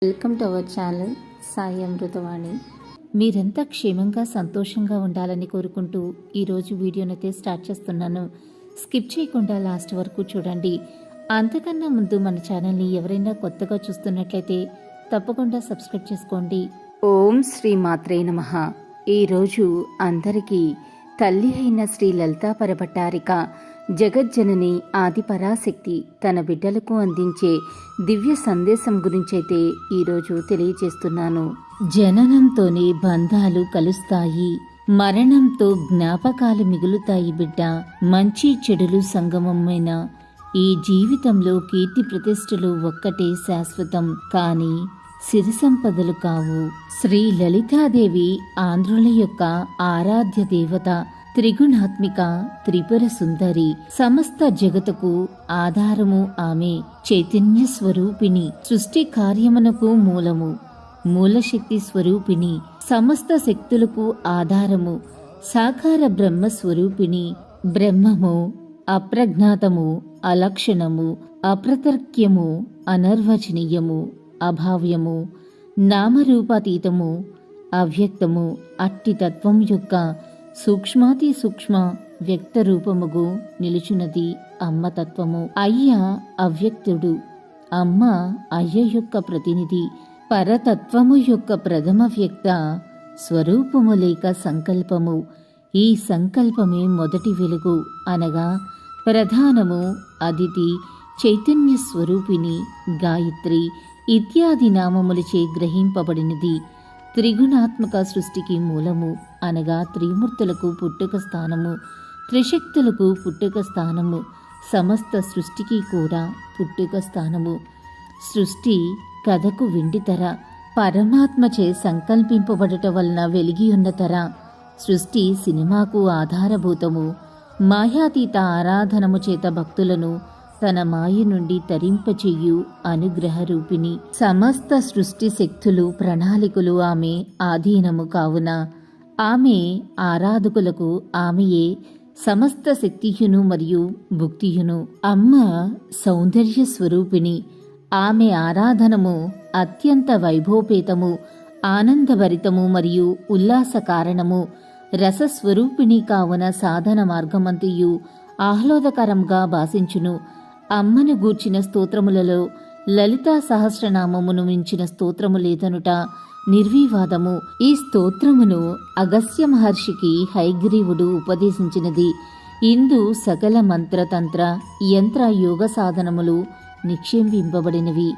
Welcome to our channel Sai Amruthavani. మీరంతా క్షేమంగా సంతోషంగా ఉండాలని కోరుకుంటూ ఈరోజు వీడియోనైతే స్టార్ట్ చేస్తున్నాను. స్కిప్ చేయకుండా లాస్ట్ వరకు చూడండి. అంతకన్నా ముందు మన ఛానల్ని ఎవరైనా కొత్తగా చూస్తున్నట్లయితే తప్పకుండా సబ్స్క్రైబ్ చేసుకోండి. ఓం శ్రీ మాత్రే నమః. ఈరోజు అందరికీ తల్లి అయిన శ్రీ లలితా పరభట్టారిక జగజ్జనని ఆదిపరాశక్తి తన బిడ్డలకు అందించే దివ్య సందేశం గురించైతే ఈరోజు తెలియజేస్తున్నాను. జననంతోనే బంధాలు కలుస్తాయి, మరణంతో జ్ఞాపకాలు మిగులుతాయి బిడ్డ. మంచి చెడులు సంగమమైన ఈ జీవితంలో కీర్తి ప్రతిష్టలు ఒక్కటే శాశ్వతం, కానీ సిరి సంపదలు కావు. శ్రీ లలితాదేవి ఆంధ్రుల యొక్క ఆరాధ్య దేవత, త్రిగుణాత్మిక త్రిపుర సుందరి, సమస్త జగతుకు ఆధారము ఆమె. చైతన్య స్వరూపిణి, సృష్టి కార్యమునకు మూలము, మూలశక్తి స్వరూపిణి, సమస్త శక్తులకు ఆధారము, సాకార బ్రహ్మ స్వరూపిణి. బ్రహ్మము అప్రజ్ఞాతము, అలక్షణము, అప్రతర్క్యము, అనర్వచనీయము, అభావ్యము, నామరూపాతీతము, అవ్యక్తము. అట్టి తత్వం యొక్క సూక్ష్మాతి సూక్ష్మ వ్యక్త రూపముగు నిలుచున్నది అమ్మ తత్వము. అయ్య అవ్యక్తుడు, అమ్మ అయ్య యొక్క ప్రతినిధి. పరతత్వము యొక్క ప్రథమ వ్యక్త స్వరూపము లేక సంకల్పము. ఈ సంకల్పమే మొదటి వెలుగు, అనగా ప్రధానము, అదితి, చైతన్య స్వరూపిణి, గాయత్రి ఇత్యాది నామములచే గ్రహింపబడినది. త్రిగుణాత్మక సృష్టికి మూలము, అనగా త్రిమూర్తులకు పుట్టుక స్థానము, త్రిశక్తులకు పుట్టుక స్థానము, సమస్త సృష్టికి కూడా పుట్టుక స్థానము. సృష్టి కథకు వెండితెర, పరమాత్మచే సంకల్పింపబడట వలన వెలిగి ఉన్న తెర. సృష్టి సినిమాకు ఆధారభూతము. మాయాతీత ఆరాధనము చేత భక్తులను తన మాయ నుండి తరింపచెయ్యు అనుగ్రహ రూపిణి. సమస్త సృష్టి శక్తులు ప్రణాళికలు ఆమె ఆధీనము కావున ఆమె ఆరాధకులకు ఆమెయే సమస్త శక్తియును మరియు భుక్తియును. అమ్మ సౌందర్య స్వరూపిణి. ఆమె ఆరాధనము అత్యంత వైభవపేతము, ఆనందభరితము మరియు ఉల్లాస కారణము. రసస్వరూపిణి కావున సాధన మార్గమంతియు ఆహ్లాదకరంగా భాషించును. అమ్మను గూర్చిన స్తోత్రములలో లలితా సహస్రనామమును మించిన స్తోత్రము లేదనుట నిర్వివాదము. ఈ స్తోత్రమును అగస్త్య మహర్షికి హయగ్రీవుడు ఉపదేశించినది. ఇందు సకల మంత్రతంత్ర యంత్ర యోగ సాధనములు నిక్షేపింపబడినవి.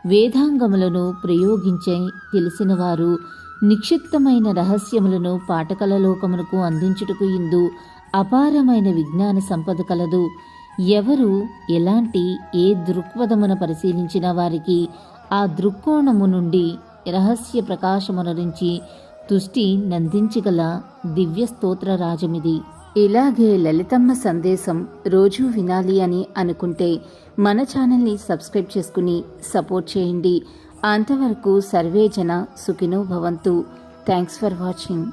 వేదాంగములను ప్రయోగించే తెలిసినవారు నిక్షిప్తమైన రహస్యములను పాఠకల లోకమునకు అందించుటకు ఇందు అపారమైన విజ్ఞాన సంపద కలదు. ఎవరు ఎలాంటి ఏ దృక్పథమున పరిశీలించిన వారికి ఆ దృక్కోణము నుండి రహస్య ప్రకాశమునరించి తుష్టి నందించగల దివ్య స్తోత్ర రాజమిది. ఇలాగే లలితమ్మ సందేశం రోజూ వినాలి అని అనుకుంటే మన ఛానల్ని సబ్స్క్రైబ్ చేసుకుని సపోర్ట్ చేయండి. అంతవరకు సర్వే జన సుఖినో భవంతు. Thanks for watching.